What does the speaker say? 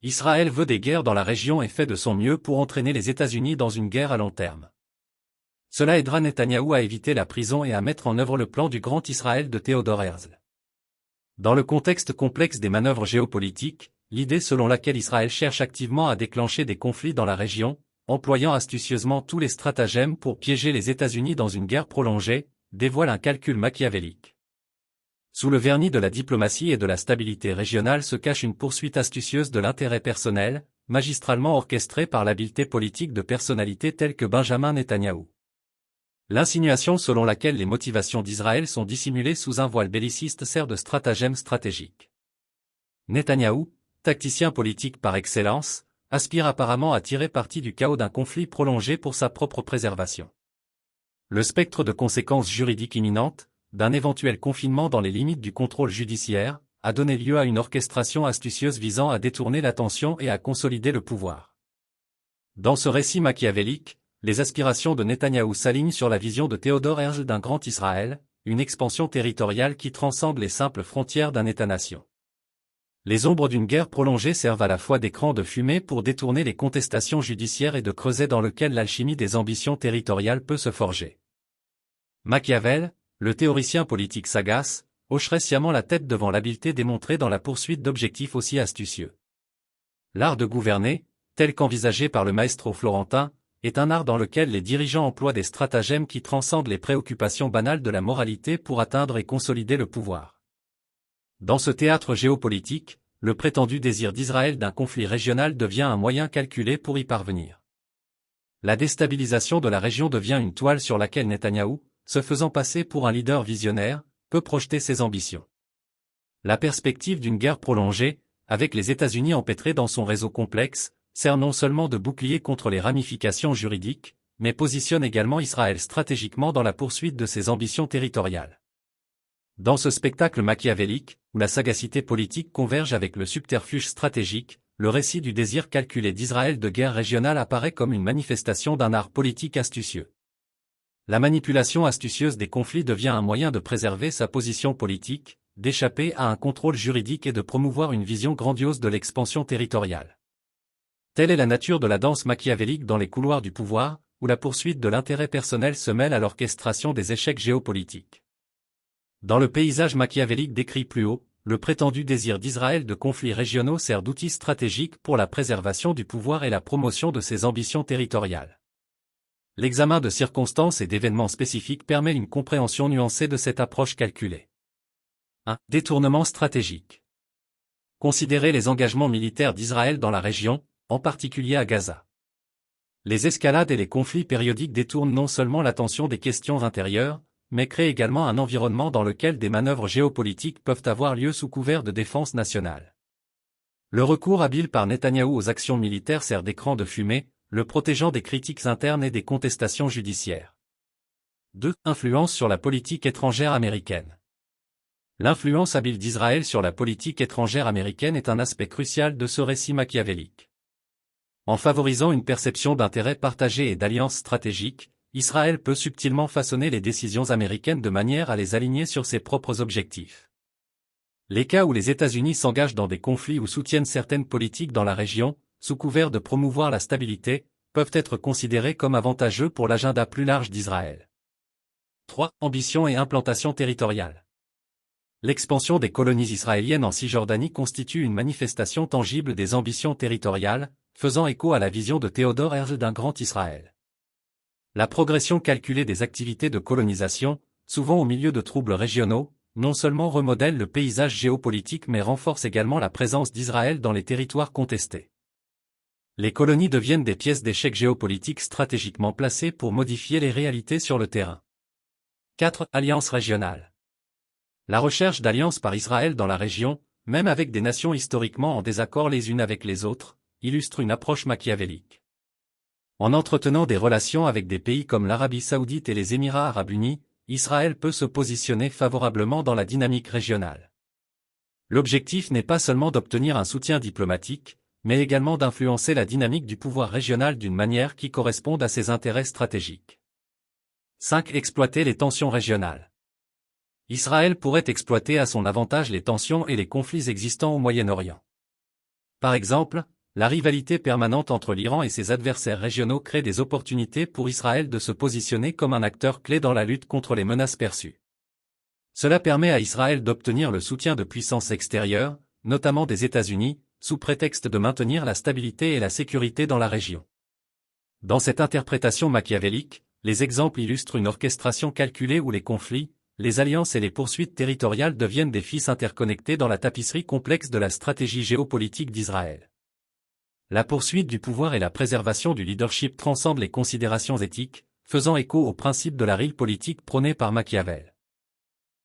Israël veut des guerres dans la région et fait de son mieux pour entraîner les États-Unis dans une guerre à long terme. Cela aidera Netanyahou à éviter la prison et à mettre en œuvre le plan du Grand Israël de Theodor Herzl. Dans le contexte complexe des manœuvres géopolitiques, l'idée selon laquelle Israël cherche activement à déclencher des conflits dans la région, employant astucieusement tous les stratagèmes pour piéger les États-Unis dans une guerre prolongée, dévoile un calcul machiavélique. Sous le vernis de la diplomatie et de la stabilité régionale se cache une poursuite astucieuse de l'intérêt personnel, magistralement orchestrée par l'habileté politique de personnalités telles que Benjamin Netanyahou. L'insinuation selon laquelle les motivations d'Israël sont dissimulées sous un voile belliciste sert de stratagème stratégique. Netanyahou, tacticien politique par excellence, aspire apparemment à tirer parti du chaos d'un conflit prolongé pour sa propre préservation. Le spectre de conséquences juridiques imminentes, d'un éventuel confinement dans les limites du contrôle judiciaire, a donné lieu à une orchestration astucieuse visant à détourner l'attention et à consolider le pouvoir. Dans ce récit machiavélique, les aspirations de Netanyahou s'alignent sur la vision de Theodor Herzl d'un grand Israël, une expansion territoriale qui transcende les simples frontières d'un État-nation. Les ombres d'une guerre prolongée servent à la fois d'écran de fumée pour détourner les contestations judiciaires et de creuset dans lequel l'alchimie des ambitions territoriales peut se forger. Machiavel, le théoricien politique sagace, hocherait sciemment la tête devant l'habileté démontrée dans la poursuite d'objectifs aussi astucieux. L'art de gouverner, tel qu'envisagé par le maestro florentin, est un art dans lequel les dirigeants emploient des stratagèmes qui transcendent les préoccupations banales de la moralité pour atteindre et consolider le pouvoir. Dans ce théâtre géopolitique, le prétendu désir d'Israël d'un conflit régional devient un moyen calculé pour y parvenir. La déstabilisation de la région devient une toile sur laquelle Netanyahou, se faisant passer pour un leader visionnaire, peut projeter ses ambitions. La perspective d'une guerre prolongée, avec les États-Unis empêtrés dans son réseau complexe, sert non seulement de bouclier contre les ramifications juridiques, mais positionne également Israël stratégiquement dans la poursuite de ses ambitions territoriales. Dans ce spectacle machiavélique, où la sagacité politique converge avec le subterfuge stratégique, le récit du désir calculé d'Israël de guerre régionale apparaît comme une manifestation d'un art politique astucieux. La manipulation astucieuse des conflits devient un moyen de préserver sa position politique, d'échapper à un contrôle juridique et de promouvoir une vision grandiose de l'expansion territoriale. Telle est la nature de la danse machiavélique dans les couloirs du pouvoir, où la poursuite de l'intérêt personnel se mêle à l'orchestration des échecs géopolitiques. Dans le paysage machiavélique décrit plus haut, le prétendu désir d'Israël de conflits régionaux sert d'outil stratégique pour la préservation du pouvoir et la promotion de ses ambitions territoriales. L'examen de circonstances et d'événements spécifiques permet une compréhension nuancée de cette approche calculée. 1. Détournement stratégique. Considérez les engagements militaires d'Israël dans la région, en particulier à Gaza. Les escalades et les conflits périodiques détournent non seulement l'attention des questions intérieures, mais créent également un environnement dans lequel des manœuvres géopolitiques peuvent avoir lieu sous couvert de défense nationale. Le recours habile par Netanyahou aux actions militaires sert d'écran de fumée, le protégeant des critiques internes et des contestations judiciaires. 2. Influence sur la politique étrangère américaine. L'influence habile d'Israël sur la politique étrangère américaine est un aspect crucial de ce récit machiavélique. En favorisant une perception d'intérêt partagé et d'alliance stratégique, Israël peut subtilement façonner les décisions américaines de manière à les aligner sur ses propres objectifs. Les cas où les États-Unis s'engagent dans des conflits ou soutiennent certaines politiques dans la région, sous couvert de promouvoir la stabilité, peuvent être considérés comme avantageux pour l'agenda plus large d'Israël. 3. Ambition et implantation territoriale. L'expansion des colonies israéliennes en Cisjordanie constitue une manifestation tangible des ambitions territoriales, faisant écho à la vision de Theodor Herzl d'un grand Israël. La progression calculée des activités de colonisation, souvent au milieu de troubles régionaux, non seulement remodèle le paysage géopolitique mais renforce également la présence d'Israël dans les territoires contestés. Les colonies deviennent des pièces d'échec géopolitiques stratégiquement placées pour modifier les réalités sur le terrain. 4. Alliances régionales. La recherche d'alliances par Israël dans la région, même avec des nations historiquement en désaccord les unes avec les autres, illustre une approche machiavélique. En entretenant des relations avec des pays comme l'Arabie Saoudite et les Émirats Arabes Unis, Israël peut se positionner favorablement dans la dynamique régionale. L'objectif n'est pas seulement d'obtenir un soutien diplomatique, mais également d'influencer la dynamique du pouvoir régional d'une manière qui corresponde à ses intérêts stratégiques. 5. Exploiter les tensions régionales. Israël pourrait exploiter à son avantage les tensions et les conflits existants au Moyen-Orient. Par exemple, La rivalité permanente entre l'Iran et ses adversaires régionaux crée des opportunités pour Israël de se positionner comme un acteur clé dans la lutte contre les menaces perçues. Cela permet à Israël d'obtenir le soutien de puissances extérieures, notamment des États-Unis, sous prétexte de maintenir la stabilité et la sécurité dans la région. Dans cette interprétation machiavélique, les exemples illustrent une orchestration calculée où les conflits, les alliances et les poursuites territoriales deviennent des fils interconnectés dans la tapisserie complexe de la stratégie géopolitique d'Israël. La poursuite du pouvoir et la préservation du leadership transcendent les considérations éthiques, faisant écho au principe de la realpolitik prôné par Machiavel.